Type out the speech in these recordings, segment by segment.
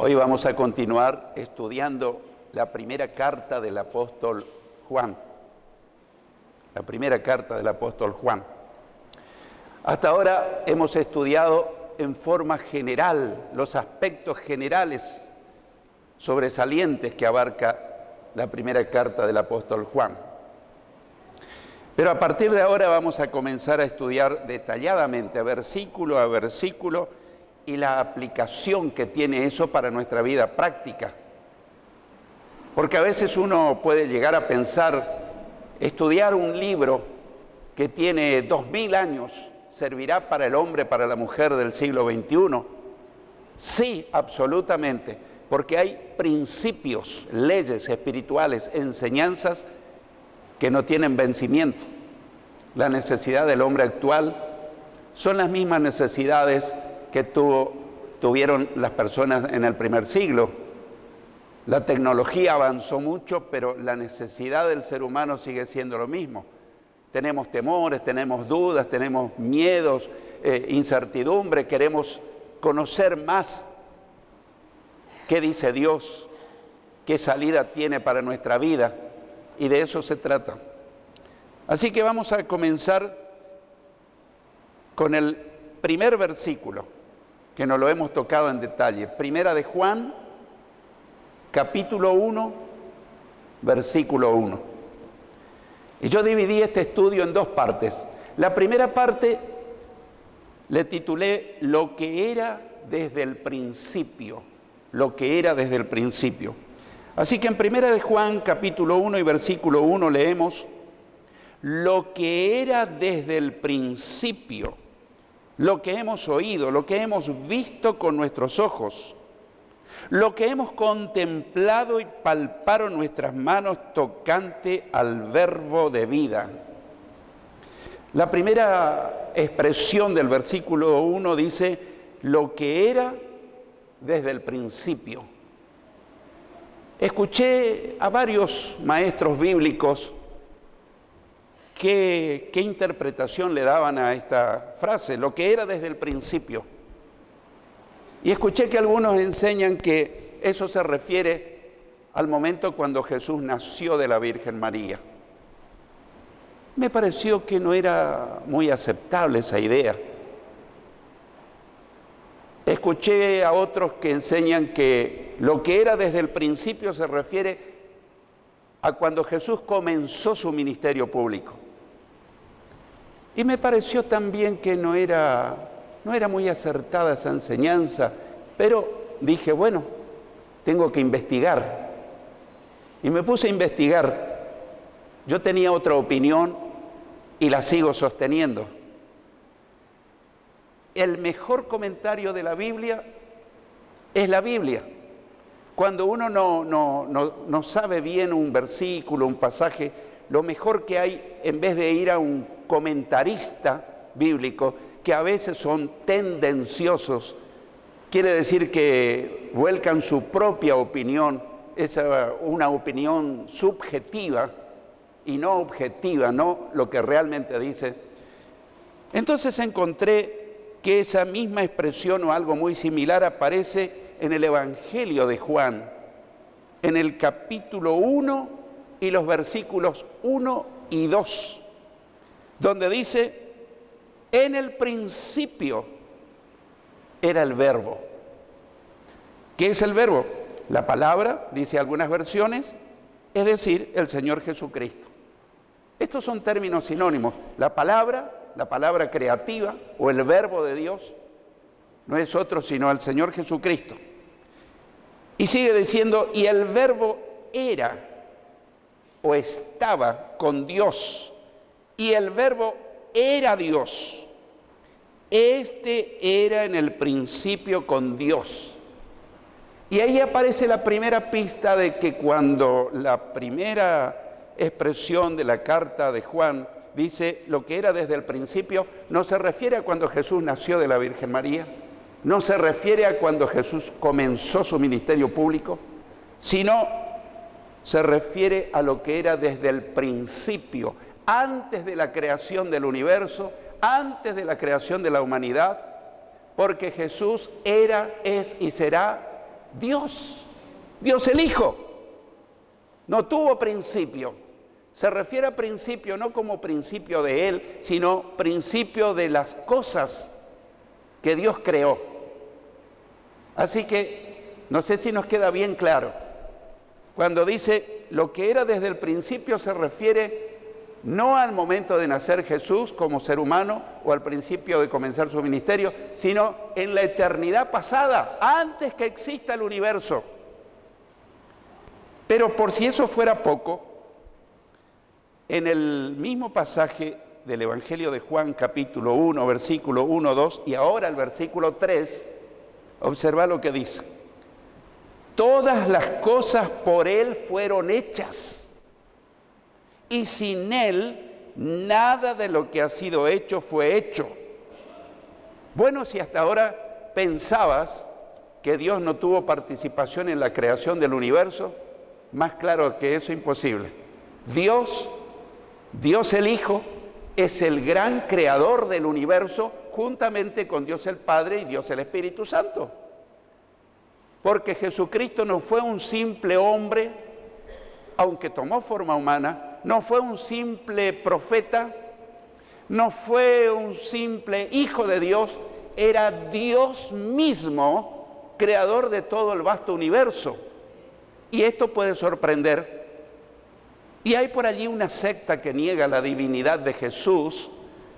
Hoy vamos a continuar estudiando la primera carta del apóstol Juan. La primera carta del apóstol Juan. Hasta ahora hemos estudiado en forma general los aspectos generales sobresalientes que abarca la primera carta del apóstol Juan. Pero a partir de ahora vamos a comenzar a estudiar detalladamente, versículo a versículo, y la aplicación que tiene eso para nuestra vida práctica. Porque a veces uno puede llegar a pensar, estudiar un libro que tiene 2000 años, ¿servirá para el hombre, para la mujer del siglo XXI? Sí, absolutamente, porque hay principios, leyes espirituales, enseñanzas que no tienen vencimiento. La necesidad del hombre actual son las mismas necesidades que tuvieron las personas en el primer siglo. La tecnología avanzó mucho, pero la necesidad del ser humano sigue siendo lo mismo. Tenemos temores, tenemos dudas, tenemos miedos, incertidumbre, queremos conocer más qué dice Dios, qué salida tiene para nuestra vida, y de eso se trata. Así que vamos a comenzar con el primer versículo, que nos lo hemos tocado en detalle. Primera de Juan, capítulo 1, versículo 1. Y yo dividí este estudio en dos partes. La primera parte le titulé Lo que era desde el principio. Lo que era desde el principio. Así que en Primera de Juan, capítulo 1 y versículo 1 leemos: lo que era desde el principio, lo que hemos oído, lo que hemos visto con nuestros ojos, lo que hemos contemplado y palparon nuestras manos tocante al verbo de vida. La primera expresión del versículo 1 dice, lo que era desde el principio. Escuché a varios maestros bíblicos qué interpretación le daban a esta frase, lo que era desde el principio. Y escuché que algunos enseñan que eso se refiere al momento cuando Jesús nació de la Virgen María. Me pareció que no era muy aceptable esa idea. Escuché a otros que enseñan que lo que era desde el principio se refiere a cuando Jesús comenzó su ministerio público. Y me pareció también que no era muy acertada esa enseñanza, pero dije, bueno, tengo que investigar. Y me puse a investigar. Yo tenía otra opinión y la sigo sosteniendo. El mejor comentario de la Biblia es la Biblia. Cuando uno no sabe bien un versículo, un pasaje, lo mejor que hay, en vez de ir a un comentarista bíblico, que a veces son tendenciosos, quiere decir que vuelcan su propia opinión, es una opinión subjetiva y no objetiva, no lo que realmente dice. Entonces encontré que esa misma expresión o algo muy similar aparece en el Evangelio de Juan, en el capítulo 1 y los versículos 1 y 2, donde dice, en el principio era el verbo. ¿Qué es el verbo? La palabra, dice algunas versiones, es decir, el Señor Jesucristo. Estos son términos sinónimos. La palabra creativa o el verbo de Dios, no es otro sino el Señor Jesucristo. Y sigue diciendo, y el verbo era o estaba con Dios, y el verbo era Dios. Este era en el principio con Dios. Y ahí aparece la primera pista de que cuando la primera expresión de la carta de Juan dice lo que era desde el principio, no se refiere a cuando Jesús nació de la Virgen María, no se refiere a cuando Jesús comenzó su ministerio público, sino se refiere a lo que era desde el principio, antes de la creación del universo, antes de la creación de la humanidad, porque Jesús era, es y será Dios, Dios el Hijo. No tuvo principio. Se refiere a principio no como principio de Él, sino principio de las cosas que Dios creó. Así que no sé si nos queda bien claro. Cuando dice lo que era desde el principio se refiere no al momento de nacer Jesús como ser humano o al principio de comenzar su ministerio, sino en la eternidad pasada, antes que exista el universo. Pero por si eso fuera poco, en el mismo pasaje del Evangelio de Juan, capítulo 1, versículo 1, 2, y ahora el versículo 3, observa lo que dice. Todas las cosas por Él fueron hechas, y sin Él nada de lo que ha sido hecho fue hecho. Bueno, si hasta ahora pensabas que Dios no tuvo participación en la creación del universo, más claro que eso imposible. Dios el Hijo es el gran creador del universo juntamente con Dios el Padre y Dios el Espíritu Santo. Porque Jesucristo no fue un simple hombre, aunque tomó forma humana, no fue un simple profeta, no fue un simple hijo de Dios, era Dios mismo, creador de todo el vasto universo. Y esto puede sorprender. Y hay por allí una secta que niega la divinidad de Jesús,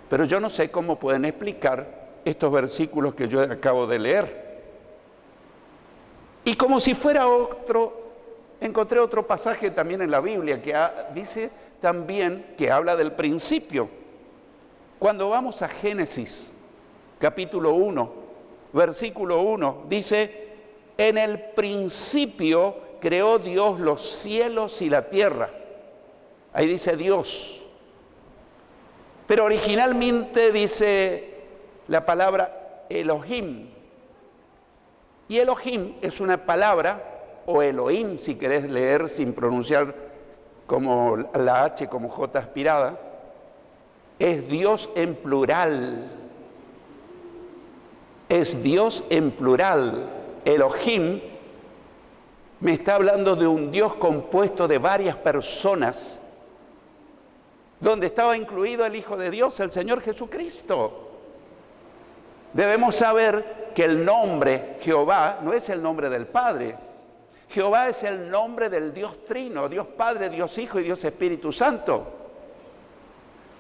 pero yo no sé cómo pueden explicar estos versículos que yo acabo de leer. Y como si fuera otro, encontré otro pasaje también en la Biblia que dice también que habla del principio. Cuando vamos a Génesis, capítulo 1, versículo 1, dice, en el principio creó Dios los cielos y la tierra. Ahí dice Dios. Pero originalmente dice la palabra Elohim. Y Elohim es una palabra, o Elohim, si querés leer sin pronunciar como la H como J aspirada, es Dios en plural. Es Dios en plural. Elohim me está hablando de un Dios compuesto de varias personas, donde estaba incluido el Hijo de Dios, el Señor Jesucristo. Debemos saber que el nombre Jehová no es el nombre del Padre. Jehová es el nombre del Dios Trino, Dios Padre, Dios Hijo y Dios Espíritu Santo.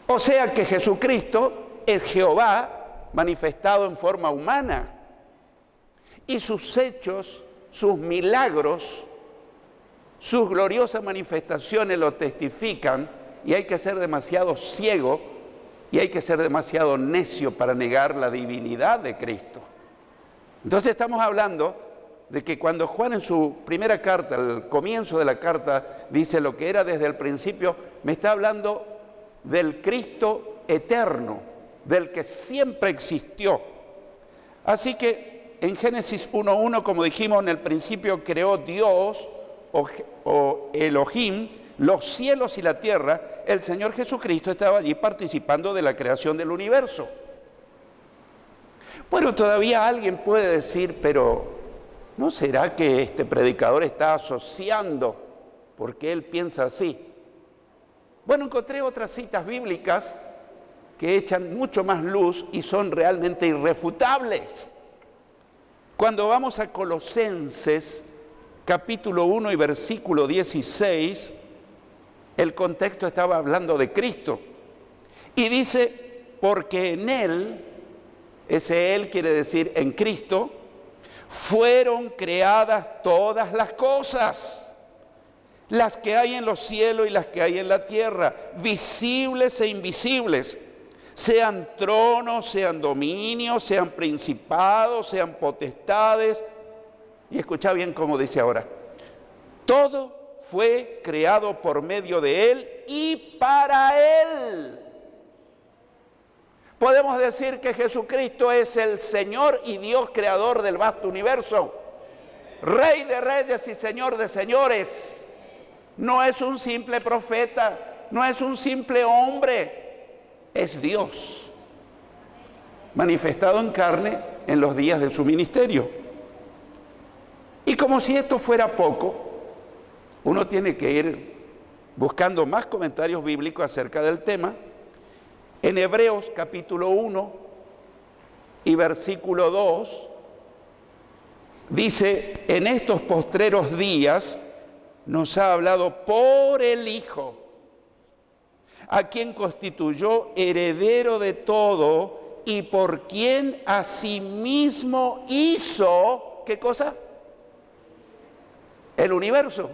O sea que Jesucristo es Jehová manifestado en forma humana. Y sus hechos, sus milagros, sus gloriosas manifestaciones lo testifican, y hay que ser demasiado ciego y hay que ser demasiado necio para negar la divinidad de Cristo. Entonces estamos hablando de que cuando Juan en su primera carta, al comienzo de la carta, dice lo que era desde el principio, me está hablando del Cristo eterno, del que siempre existió. Así que en Génesis 1.1, como dijimos, en el principio creó Dios o Elohim los cielos y la tierra. El Señor Jesucristo estaba allí participando de la creación del universo. Bueno, todavía alguien puede decir, pero ¿no será que este predicador está asociando porque él piensa así? Bueno, encontré otras citas bíblicas que echan mucho más luz y son realmente irrefutables. Cuando vamos a Colosenses, capítulo 1 y versículo 16, el contexto estaba hablando de Cristo. Y dice, porque en Él, ese Él quiere decir en Cristo, fueron creadas todas las cosas, las que hay en los cielos y las que hay en la tierra, visibles e invisibles, sean tronos, sean dominios, sean principados, sean potestades. Y escucha bien cómo dice ahora, todo fue creado por medio de Él y para Él. Podemos decir que Jesucristo es el Señor y Dios creador del vasto universo, Rey de reyes y Señor de señores. No es un simple profeta, no es un simple hombre, es Dios, manifestado en carne en los días de su ministerio. Y como si esto fuera poco, uno tiene que ir buscando más comentarios bíblicos acerca del tema. En Hebreos capítulo 1 y versículo 2, dice, en estos postreros días nos ha hablado por el Hijo, a quien constituyó heredero de todo y por quien asimismo hizo, ¿qué cosa? El universo.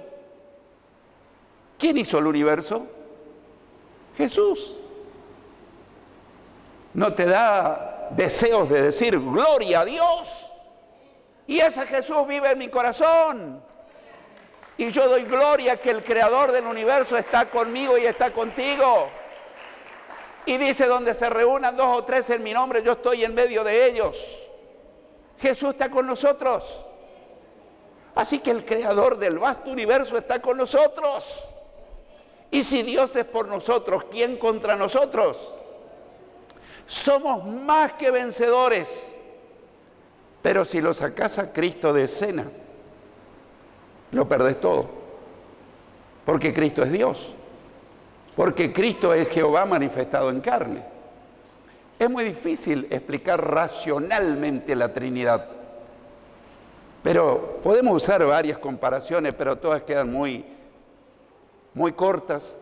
¿Quién hizo el universo? Jesús. ¿No te da deseos de decir gloria a Dios? Y ese Jesús vive en mi corazón. Y yo doy gloria que el creador del universo está conmigo y está contigo. Y dice, donde se reúnan 2 o 3 en mi nombre, yo estoy en medio de ellos. Jesús está con nosotros. Así que el creador del vasto universo está con nosotros. Y si Dios es por nosotros, ¿quién contra nosotros? Somos más que vencedores. Pero si lo sacás a Cristo de escena, lo perdés todo. Porque Cristo es Dios. Porque Cristo es Jehová manifestado en carne. Es muy difícil explicar racionalmente la Trinidad. Pero podemos usar varias comparaciones, pero todas quedan muy cortas.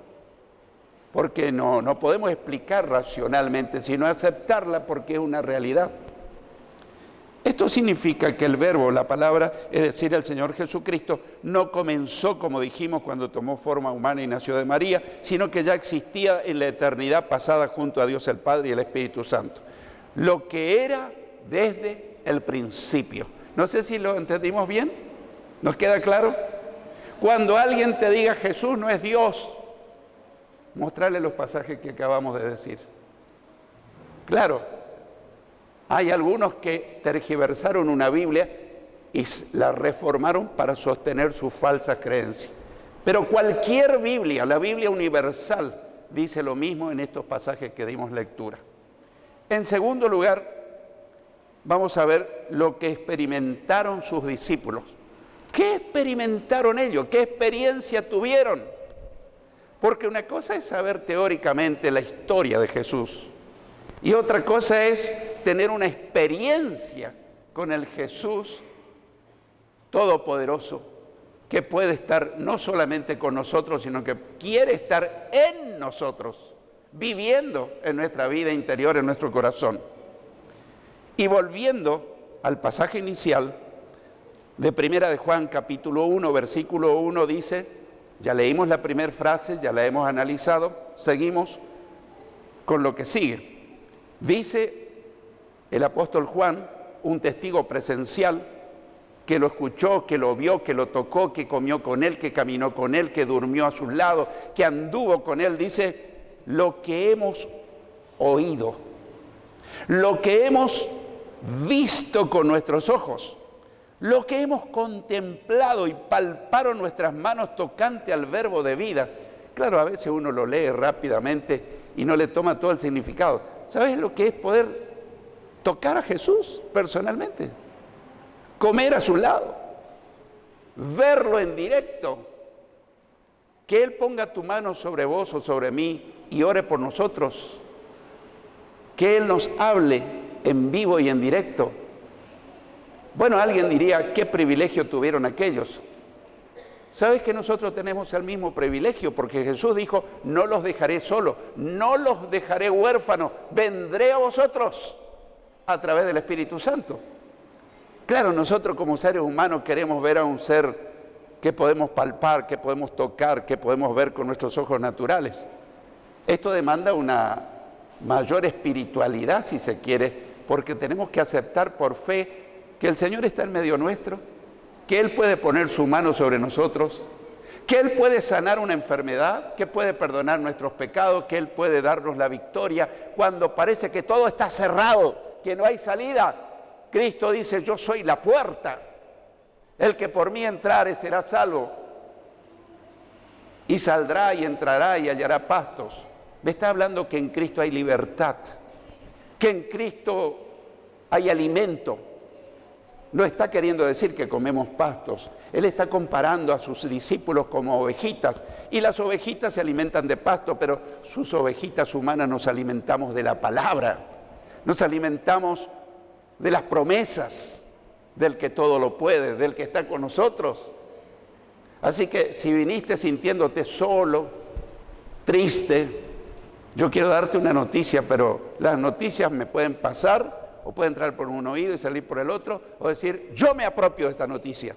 Porque no podemos explicar racionalmente, sino aceptarla porque es una realidad. Esto significa que el verbo, la palabra, es decir, el Señor Jesucristo, no comenzó, como dijimos, cuando tomó forma humana y nació de María, sino que ya existía en la eternidad pasada junto a Dios el Padre y el Espíritu Santo. Lo que era desde el principio. No sé si lo entendimos bien. ¿Nos queda claro? Cuando alguien te diga Jesús no es Dios, mostrarle los pasajes que acabamos de decir. Claro, hay algunos que tergiversaron una Biblia y la reformaron para sostener sus falsas creencias. Pero cualquier Biblia, la Biblia universal, dice lo mismo en estos pasajes que dimos lectura. En segundo lugar, vamos a ver lo que experimentaron sus discípulos. ¿Qué experimentaron ellos? ¿Qué experiencia tuvieron? Porque una cosa es saber teóricamente la historia de Jesús y otra cosa es tener una experiencia con el Jesús Todopoderoso que puede estar no solamente con nosotros, sino que quiere estar en nosotros, viviendo en nuestra vida interior, en nuestro corazón. Y volviendo al pasaje inicial de Primera de Juan, capítulo 1, versículo 1, dice, ya leímos la primera frase, ya la hemos analizado, seguimos con lo que sigue. Dice el apóstol Juan, un testigo presencial, que lo escuchó, que lo vio, que lo tocó, que comió con él, que caminó con él, que durmió a sus lados, que anduvo con él, dice, lo que hemos oído, lo que hemos visto con nuestros ojos, lo que hemos contemplado y palparon nuestras manos tocante al verbo de vida. Claro, a veces uno lo lee rápidamente y no le toma todo el significado. ¿Sabes lo que es poder tocar a Jesús personalmente? Comer a su lado, verlo en directo, que Él ponga tu mano sobre vos o sobre mí y ore por nosotros, que Él nos hable en vivo y en directo. Bueno, alguien diría, ¿qué privilegio tuvieron aquellos? ¿Sabes que nosotros tenemos el mismo privilegio? Porque Jesús dijo, no los dejaré solos, no los dejaré huérfanos, vendré a vosotros a través del Espíritu Santo. Claro, nosotros como seres humanos queremos ver a un ser que podemos palpar, que podemos tocar, que podemos ver con nuestros ojos naturales. Esto demanda una mayor espiritualidad, si se quiere, porque tenemos que aceptar por fe que el Señor está en medio nuestro, que Él puede poner su mano sobre nosotros, que Él puede sanar una enfermedad, que puede perdonar nuestros pecados, que Él puede darnos la victoria cuando parece que todo está cerrado, que no hay salida. Cristo dice, yo soy la puerta, el que por mí entrare será salvo, y saldrá y entrará y hallará pastos. Me está hablando que en Cristo hay libertad, que en Cristo hay alimento. no está queriendo decir que comemos pastos. Él está comparando a sus discípulos como ovejitas. Y las ovejitas se alimentan de pasto, pero sus ovejitas humanas nos alimentamos de la palabra. Nos alimentamos de las promesas del que todo lo puede, del que está con nosotros. Así que si viniste sintiéndote solo, triste, yo quiero darte una noticia, pero las noticias me pueden pasar o puede entrar por un oído y salir por el otro, o decir, yo me apropio de esta noticia.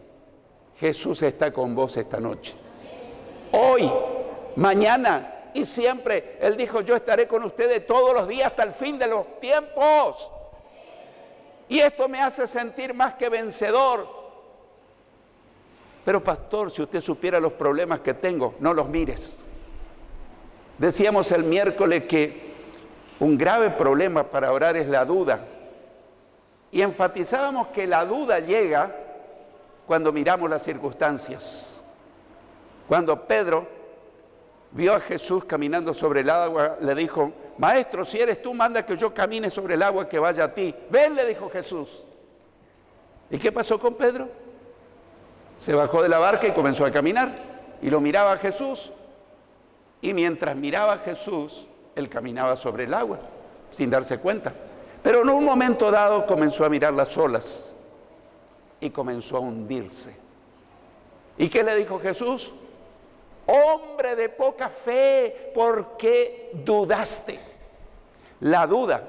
Jesús está con vos esta noche. Hoy, mañana y siempre. Él dijo, yo estaré con ustedes todos los días hasta el fin de los tiempos. Y esto me hace sentir más que vencedor. Pero pastor, si usted supiera los problemas que tengo, no los mires. Decíamos el miércoles que un grave problema para orar es la duda. Y enfatizábamos que la duda llega cuando miramos las circunstancias. Cuando Pedro vio a Jesús caminando sobre el agua, le dijo, maestro, si eres tú, manda que yo camine sobre el agua que vaya a ti. Ven, le dijo Jesús. ¿Y qué pasó con Pedro? Se bajó de la barca y comenzó a caminar. Y lo miraba a Jesús. Y mientras miraba a Jesús, él caminaba sobre el agua, sin darse cuenta. Pero en un momento dado comenzó a mirar las olas y comenzó a hundirse. ¿Y qué le dijo Jesús? Hombre de poca fe, ¿por qué dudaste? La duda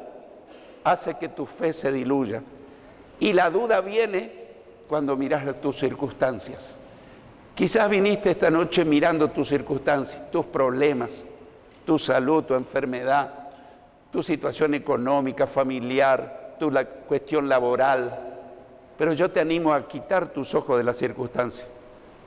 hace que tu fe se diluya. Y la duda viene cuando miras tus circunstancias. Quizás viniste esta noche mirando tus circunstancias, tus problemas, tu salud, tu enfermedad, tu situación económica, familiar, la cuestión laboral. Pero yo te animo a quitar tus ojos de las circunstancias.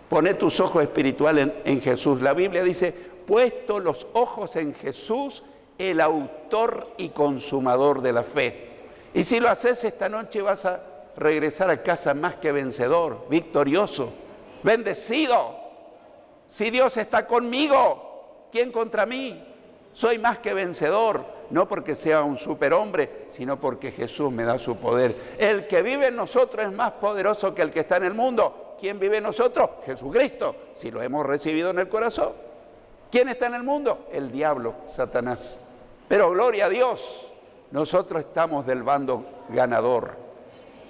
Poné tus ojos espirituales en Jesús. La Biblia dice, puesto los ojos en Jesús, el autor y consumador de la fe. Y si lo haces esta noche vas a regresar a casa más que vencedor, victorioso, bendecido. Si Dios está conmigo, ¿quién contra mí? Soy más que vencedor, no porque sea un superhombre, sino porque Jesús me da su poder. El que vive en nosotros es más poderoso que el que está en el mundo. ¿Quién vive en nosotros? Jesucristo, si lo hemos recibido en el corazón. ¿Quién está en el mundo? El diablo, Satanás. Pero gloria a Dios, nosotros estamos del bando ganador.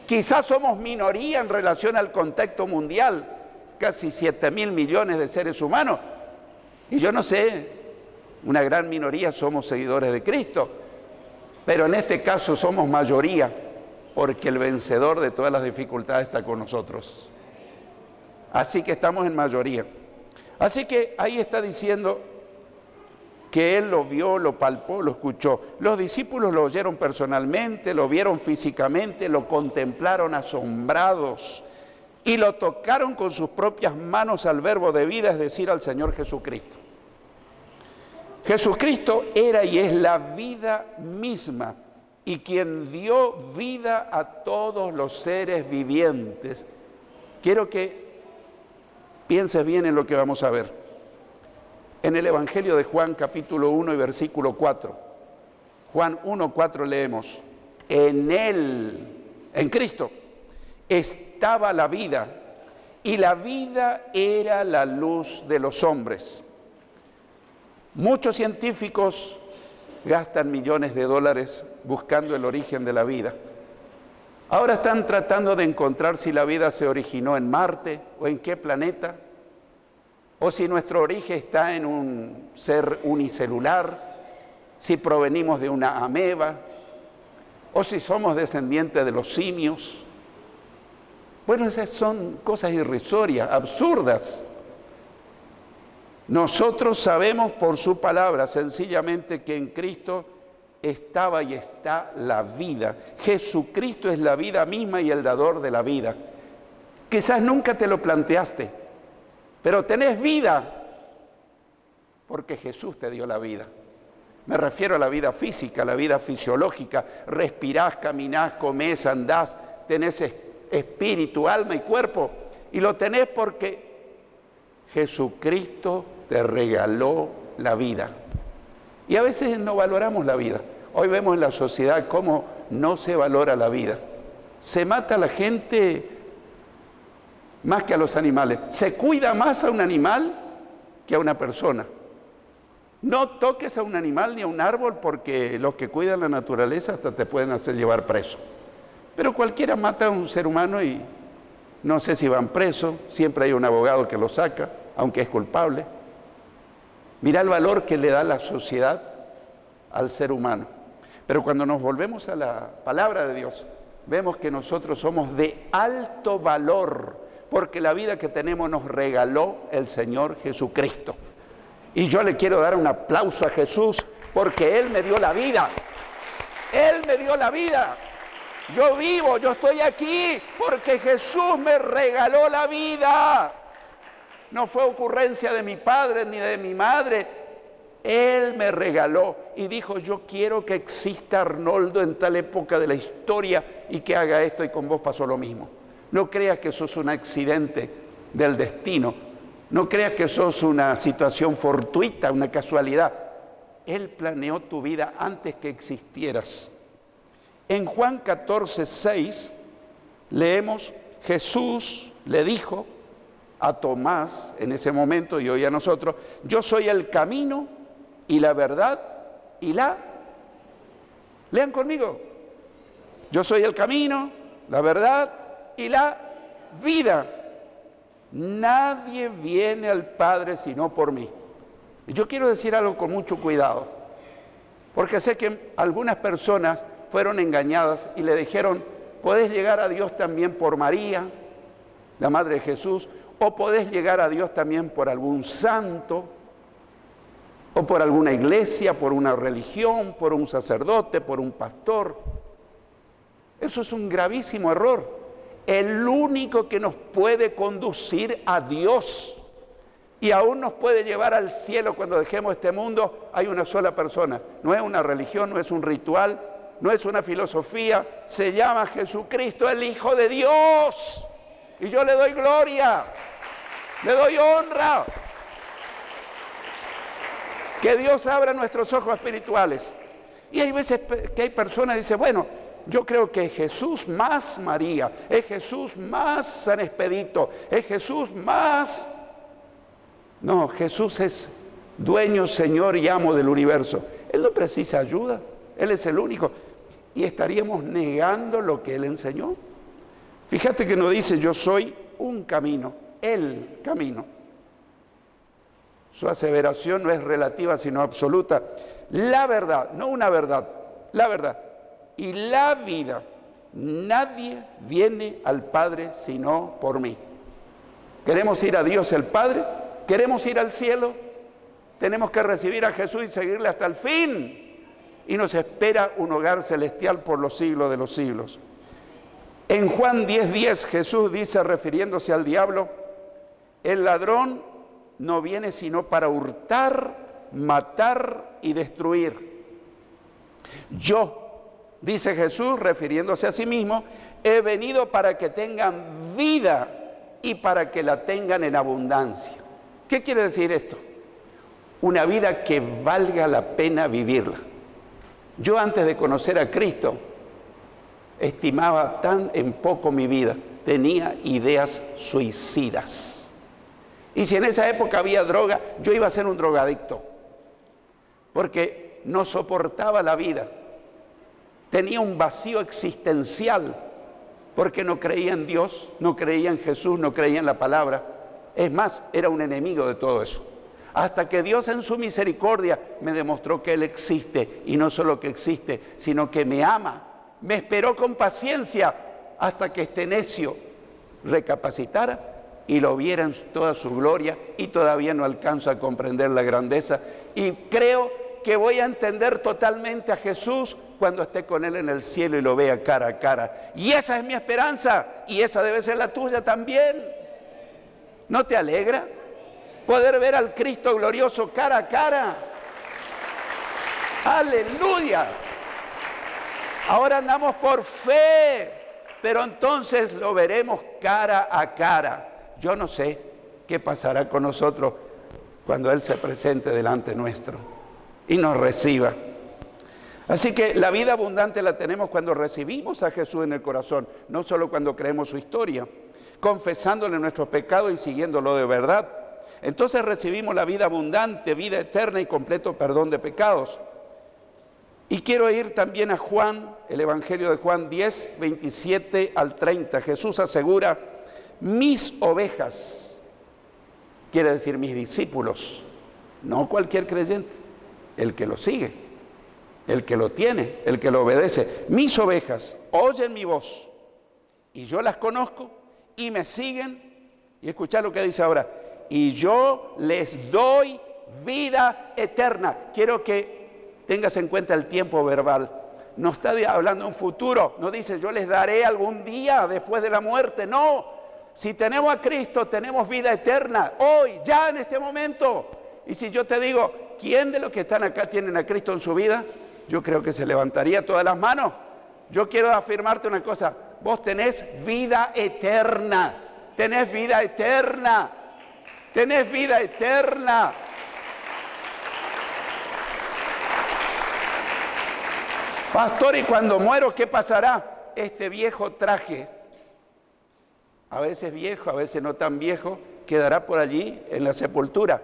Quizás somos minoría en relación al contexto mundial, casi 7.000 millones de seres humanos. Y yo no sé, una gran minoría somos seguidores de Cristo, pero en este caso somos mayoría, porque el vencedor de todas las dificultades está con nosotros. Así que estamos en mayoría. Así que ahí está diciendo que él lo vio, lo palpó, lo escuchó. Los discípulos lo oyeron personalmente, lo vieron físicamente, lo contemplaron asombrados y lo tocaron con sus propias manos al verbo de vida, es decir, al Señor Jesucristo. Jesucristo era y es la vida misma y quien dio vida a todos los seres vivientes. Quiero que pienses bien en lo que vamos a ver. En el Evangelio de Juan, capítulo 1 y versículo 4. Juan 1:4 leemos, en Él, en Cristo, estaba la vida, y la vida era la luz de los hombres. Muchos científicos gastan millones de dólares buscando el origen de la vida. Ahora están tratando de encontrar si la vida se originó en Marte o en qué planeta, o si nuestro origen está en un ser unicelular, si provenimos de una ameba, o si somos descendientes de los simios. Bueno, esas son cosas irrisorias, absurdas. Nosotros sabemos por su palabra sencillamente que en Cristo estaba y está la vida. Jesucristo es la vida misma y el dador de la vida. Quizás nunca te lo planteaste, pero tenés vida porque Jesús te dio la vida. Me refiero a la vida física, la vida fisiológica. Respirás, caminás, comés, andás, tenés espíritu, alma y cuerpo. Y lo tenés porque Jesucristo te regaló la vida. Y a veces no valoramos la vida. Hoy vemos en la sociedad cómo no se valora la vida. Se mata a la gente más que a los animales. Se cuida más a un animal que a una persona. No toques a un animal ni a un árbol porque los que cuidan la naturaleza hasta te pueden hacer llevar preso. Pero cualquiera mata a un ser humano y no sé si van presos, siempre hay un abogado que lo saca, aunque es culpable. Mirá el valor que le da la sociedad al ser humano. Pero cuando nos volvemos a la palabra de Dios, vemos que nosotros somos de alto valor, porque la vida que tenemos nos regaló el Señor Jesucristo. Y yo le quiero dar un aplauso a Jesús, porque Él me dio la vida. Él me dio la vida. Yo vivo, yo estoy aquí, porque Jesús me regaló la vida. No fue ocurrencia de mi padre ni de mi madre. Él me regaló y dijo, yo quiero que exista Arnoldo en tal época de la historia y que haga esto, y con vos pasó lo mismo. No creas que sos un accidente del destino, no creas que sos una situación fortuita, una casualidad. Él planeó tu vida antes que existieras. En Juan 14:6 leemos, Jesús le dijo a Tomás en ese momento y hoy a nosotros, yo soy el camino y la verdad y la... Lean conmigo. Yo soy el camino, la verdad y la vida. Nadie viene al Padre sino por mí. Y yo quiero decir algo con mucho cuidado, porque sé que algunas personas fueron engañadas y le dijeron, podés llegar a Dios también por María, la Madre de Jesús, o podés llegar a Dios también por algún santo, o por alguna iglesia, por una religión, por un sacerdote, por un pastor. Eso es un gravísimo error. El único que nos puede conducir a Dios y aún nos puede llevar al cielo cuando dejemos este mundo, hay una sola persona. No es una religión, no es un ritual, no es una filosofía, se llama Jesucristo, el Hijo de Dios. Y yo le doy gloria, le doy honra. Que Dios abra nuestros ojos espirituales. Y hay veces que hay personas que dicen, bueno, yo creo que es Jesús más María, es Jesús más San Expedito, es Jesús más... No, Jesús es dueño, Señor y amo del universo. Él no precisa ayuda, Él es el único. Y estaríamos negando lo que Él enseñó. Fíjate que no dice yo soy un camino, el camino. Su aseveración no es relativa sino absoluta. La verdad, no una verdad, la verdad y la vida. Nadie viene al Padre sino por mí. ¿Queremos ir a Dios el Padre? ¿Queremos ir al cielo? Tenemos que recibir a Jesús y seguirle hasta el fin. Y nos espera un hogar celestial por los siglos de los siglos. En Juan 10:10 Jesús dice, refiriéndose al diablo, el ladrón no viene sino para hurtar, matar y destruir. Yo, dice Jesús, refiriéndose a sí mismo, he venido para que tengan vida y para que la tengan en abundancia. ¿Qué quiere decir esto? Una vida que valga la pena vivirla. Yo antes de conocer a Cristo, estimaba tan en poco mi vida, tenía ideas suicidas. Y si en esa época había droga, yo iba a ser un drogadicto, porque no soportaba la vida. Tenía un vacío existencial, porque no creía en Dios, no creía en Jesús, no creía en la palabra. Es más, era un enemigo de todo eso. Hasta que Dios en su misericordia me demostró que Él existe, y no solo que existe, sino que me ama. Me esperó con paciencia hasta que este necio recapacitara y lo viera en toda su gloria, y todavía no alcanzo a comprender la grandeza. Y creo que voy a entender totalmente a Jesús cuando esté con Él en el cielo y lo vea cara a cara. Y esa es mi esperanza, y esa debe ser la tuya también. ¿No te alegra poder ver al Cristo glorioso cara a cara? ¡Aleluya! Ahora andamos por fe, pero entonces lo veremos cara a cara. Yo no sé qué pasará con nosotros cuando Él se presente delante nuestro y nos reciba. Así que la vida abundante la tenemos cuando recibimos a Jesús en el corazón, no solo cuando creemos su historia, confesándole nuestros pecados y siguiéndolo de verdad. Entonces recibimos la vida abundante, vida eterna y completo perdón de pecados. Y quiero ir también a Juan, el Evangelio de Juan 10, 27 al 30. Jesús asegura, mis ovejas, quiere decir mis discípulos, no cualquier creyente, el que lo sigue, el que lo tiene, el que lo obedece. Mis ovejas oyen mi voz y yo las conozco y me siguen. Y escuchad lo que dice ahora, y yo les doy vida eterna. Quiero que tengas en cuenta el tiempo verbal. No está hablando de un futuro, no dice yo les daré algún día después de la muerte, no. Si tenemos a Cristo, tenemos vida eterna, hoy, ya en este momento. Y si yo te digo, ¿quién de los que están acá tienen a Cristo en su vida? Yo creo que se levantaría todas las manos. Yo quiero afirmarte una cosa, vos tenés vida eterna, tenés vida eterna, tenés vida eterna. Pastor, ¿y cuando muero qué pasará? Este viejo traje, a veces viejo, a veces no tan viejo, quedará por allí en la sepultura,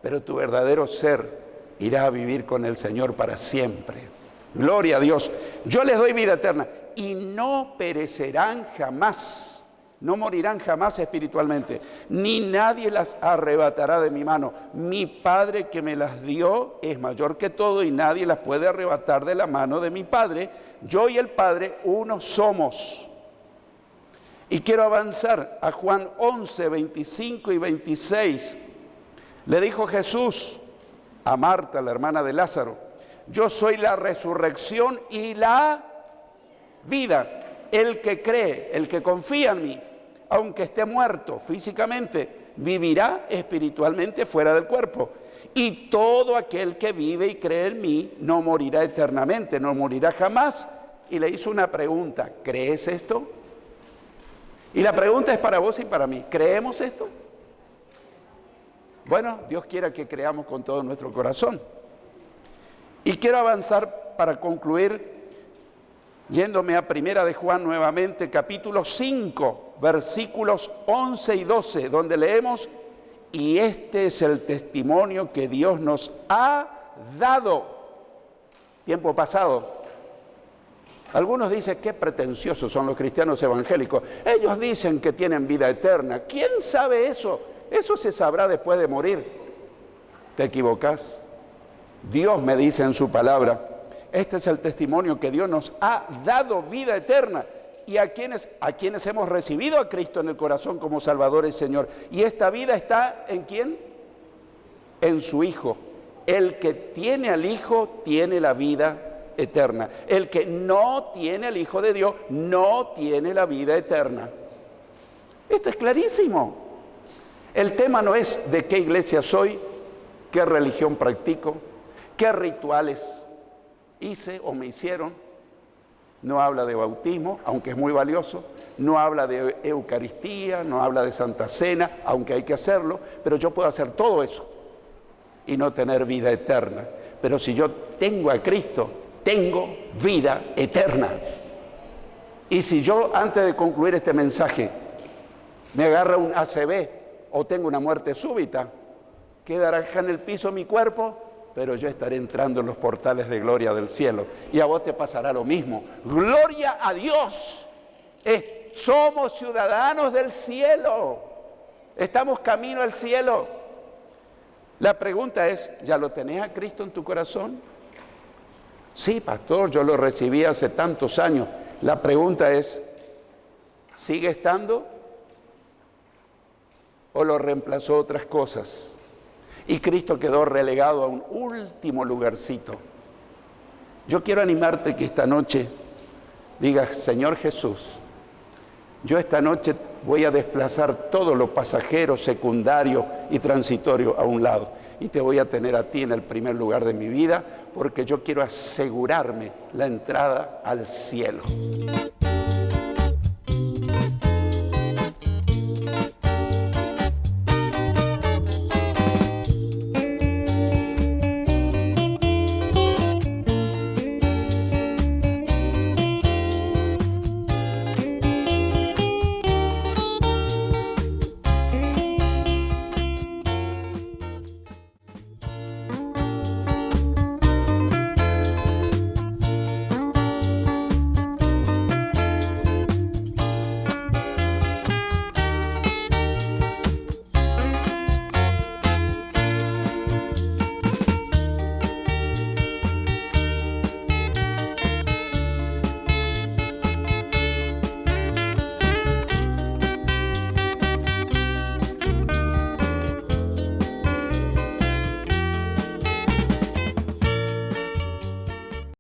pero tu verdadero ser irá a vivir con el Señor para siempre. Gloria a Dios. Yo les doy vida eterna y no perecerán jamás, no morirán jamás espiritualmente, ni nadie las arrebatará de mi mano. Mi Padre que me las dio es mayor que todo y nadie las puede arrebatar de la mano de mi Padre. Yo y el Padre uno somos. Y quiero avanzar a Juan 11, 25 y 26. Le dijo Jesús a Marta, la hermana de Lázaro, yo soy la resurrección y la vida. El que cree, el que confía en mí, aunque esté muerto físicamente, vivirá espiritualmente fuera del cuerpo. Y todo aquel que vive y cree en mí no morirá eternamente, no morirá jamás. Y le hizo una pregunta, ¿crees esto? Y la pregunta es para vos y para mí, ¿creemos esto? Bueno, Dios quiera que creamos con todo nuestro corazón. Y quiero avanzar para concluir, yéndome a Primera de Juan nuevamente, capítulo 5, versículos 11 y 12, donde leemos, y este es el testimonio que Dios nos ha dado. Tiempo pasado. Algunos dicen, qué pretenciosos son los cristianos evangélicos. Ellos dicen que tienen vida eterna. ¿Quién sabe eso? Eso se sabrá después de morir. Te equivocás. Dios me dice en su palabra, este es el testimonio que Dios nos ha dado vida eterna. Y a quienes hemos recibido a Cristo en el corazón como Salvador y Señor. Y esta vida está ¿en quién? En su Hijo. El que tiene al Hijo tiene la vida eterna. El que no tiene al Hijo de Dios no tiene la vida eterna. Esto es clarísimo. El tema no es de qué iglesia soy, qué religión practico, qué rituales hice o me hicieron. No habla de bautismo, aunque es muy valioso. No habla de Eucaristía, no habla de Santa Cena, aunque hay que hacerlo. Pero yo puedo hacer todo eso y no tener vida eterna. Pero si yo tengo a Cristo, tengo vida eterna. Y si yo, antes de concluir este mensaje, me agarra un ACV o tengo una muerte súbita, quedará acá en el piso mi cuerpo, pero yo estaré entrando en los portales de gloria del cielo. Y a vos te pasará lo mismo. ¡Gloria a Dios! Somos ciudadanos del cielo. Estamos camino al cielo. La pregunta es, ¿ya lo tenés a Cristo en tu corazón? Sí, pastor, yo lo recibí hace tantos años. La pregunta es, ¿sigue estando? ¿O lo reemplazó otras cosas? Y Cristo quedó relegado a un último lugarcito. Yo quiero animarte que esta noche digas, Señor Jesús, yo esta noche voy a desplazar todo lo pasajero, secundario y transitorio a un lado. Y te voy a tener a ti en el primer lugar de mi vida, porque yo quiero asegurarme la entrada al cielo.